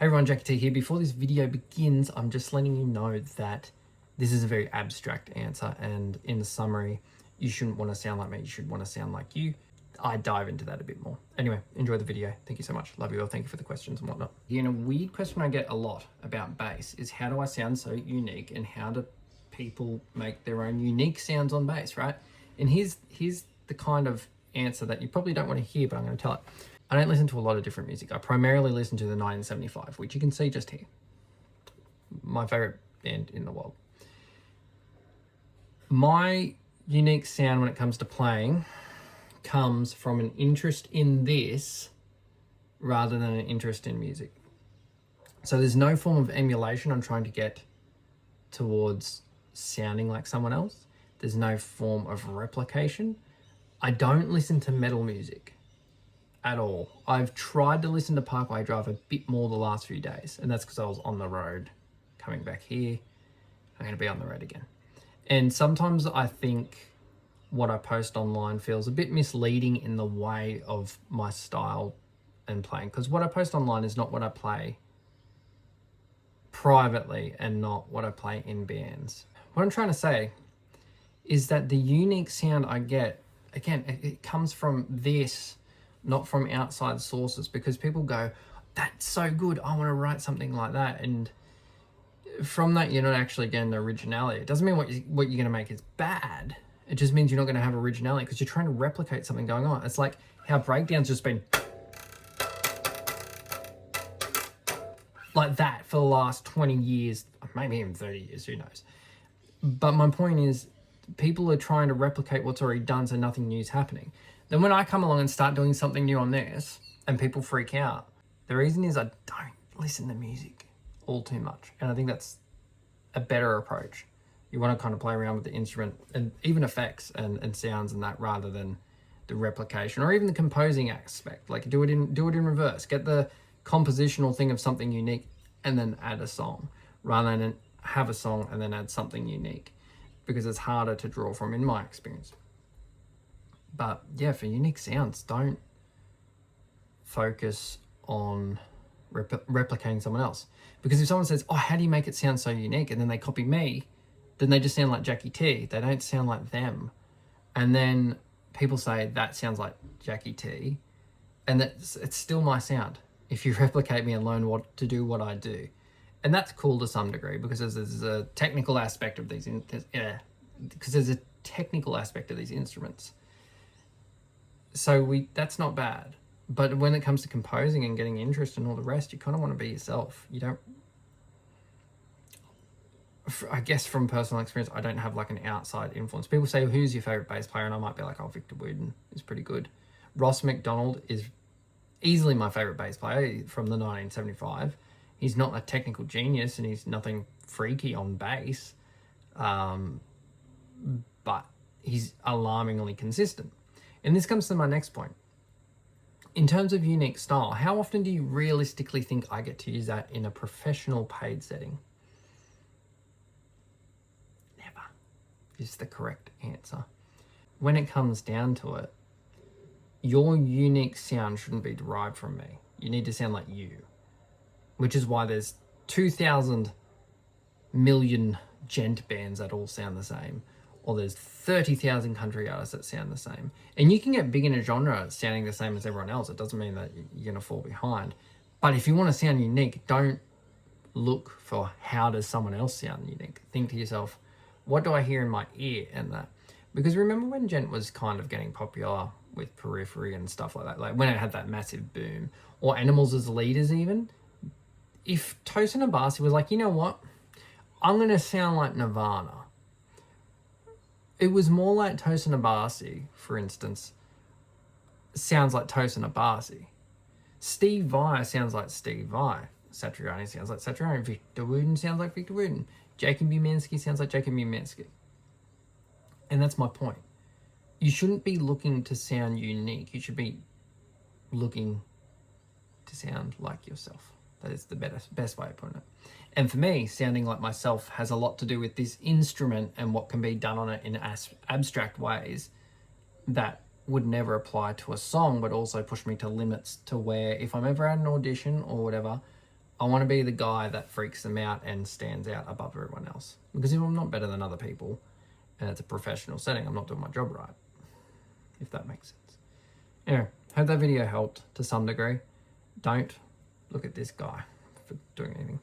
Hey everyone, Jacky T here. Before this video begins, I'm just letting you know that this is a very abstract answer, and in the summary, you shouldn't want to sound like me, you should want to sound like you. I dive into that a bit more. Anyway, enjoy the video. Thank you so much. Love you all. Thank you for the questions and whatnot. A weird question I get a lot about bass is, how do I sound so unique, and how do people make their own unique sounds on bass, right? And here's the kind of answer that you probably don't want to hear, but I'm going to tell it. I don't listen to a lot of different music. I primarily listen to the 1975, which you can see just here. My favorite band in the world. My unique sound when it comes to playing comes from an interest in this rather than an interest in music. So there's no form of emulation I'm trying to get towards sounding like someone else. There's no form of replication. I don't listen to metal music at all. I've tried to listen to Parkway Drive a bit more the last few days, and that's because I was on the road coming back here. I'm going to be on the road again. And sometimes I think what I post online feels a bit misleading in the way of my style and playing, because what I post online is not what I play privately and not what I play in bands. What I'm trying to say is that the unique sound I get, again, it comes from this, not from outside sources, because people go, that's so good, I want to write something like that. And from that, you're not actually getting the originality. It doesn't mean what you're going to make is bad. It just means you're not going to have originality because you're trying to replicate something going on. It's like how breakdown's just been like that for the last 20 years, maybe even 30 years, who knows. But my point is, people are trying to replicate what's already done, so nothing new is happening. Then when I come along and start doing something new on this and people freak out, the reason is I don't listen to music all too much. And I think that's a better approach. You want to kind of play around with the instrument and even effects and sounds and that, rather than the replication or even the composing aspect. Like do it in reverse. Get the compositional thing of something unique and then add a song, rather than have a song and then add something unique, because it's harder to draw from in my experience. But yeah, for unique sounds, don't focus on replicating someone else. Because if someone says, oh, how do you make it sound so unique? And then they copy me, then they just sound like Jacky T. They don't sound like them. And then people say, that sounds like Jacky T. And it's still my sound if you replicate me and learn what to do what I do. And that's cool to some degree, because there's a technical aspect of these, instruments. So that's not bad. But when it comes to composing and getting interest and all the rest, you kind of want to be yourself. You don't, I guess from personal experience, I don't have like an outside influence. People say, who's your favorite bass player? And I might be like, oh, Victor Wooten is pretty good. Ross McDonald is easily my favorite bass player from the 1975. He's not a technical genius and he's nothing freaky on bass, but he's alarmingly consistent. And this comes to my next point. In terms of unique style, how often do you realistically think I get to use that in a professional paid setting? Never is the correct answer. When it comes down to it, your unique sound shouldn't be derived from me. You need to sound like you, which is why there's 2,000 million gent bands that all sound the same, or there's 30,000 country artists that sound the same. And you can get big in a genre sounding the same as everyone else. It doesn't mean that you're going to fall behind. But if you want to sound unique, don't look for how does someone else sound unique. Think to yourself, what do I hear in my ear and that? Because remember when gent was kind of getting popular with Periphery and stuff like that, like when it had that massive boom, or Animals as Leaders even, if Tosin Abasi was like, you know what, I'm going to sound like Nirvana, it was more like Tosin Abasi, for instance, sounds like Tosin Abasi. Steve Vai sounds like Steve Vai. Satriani sounds like Satriani. Victor Wooten sounds like Victor Wooten. Jacob Umansky sounds like Jacob Umansky. And that's my point. You shouldn't be looking to sound unique. You should be looking to sound like yourself. That is the best way of putting it. And for me, sounding like myself has a lot to do with this instrument and what can be done on it in abstract ways that would never apply to a song, but also push me to limits to where if I'm ever at an audition or whatever, I want to be the guy that freaks them out and stands out above everyone else. Because if I'm not better than other people, and it's a professional setting, I'm not doing my job right. If that makes sense. Anyway, hope that video helped to some degree. Don't look at this guy for doing anything.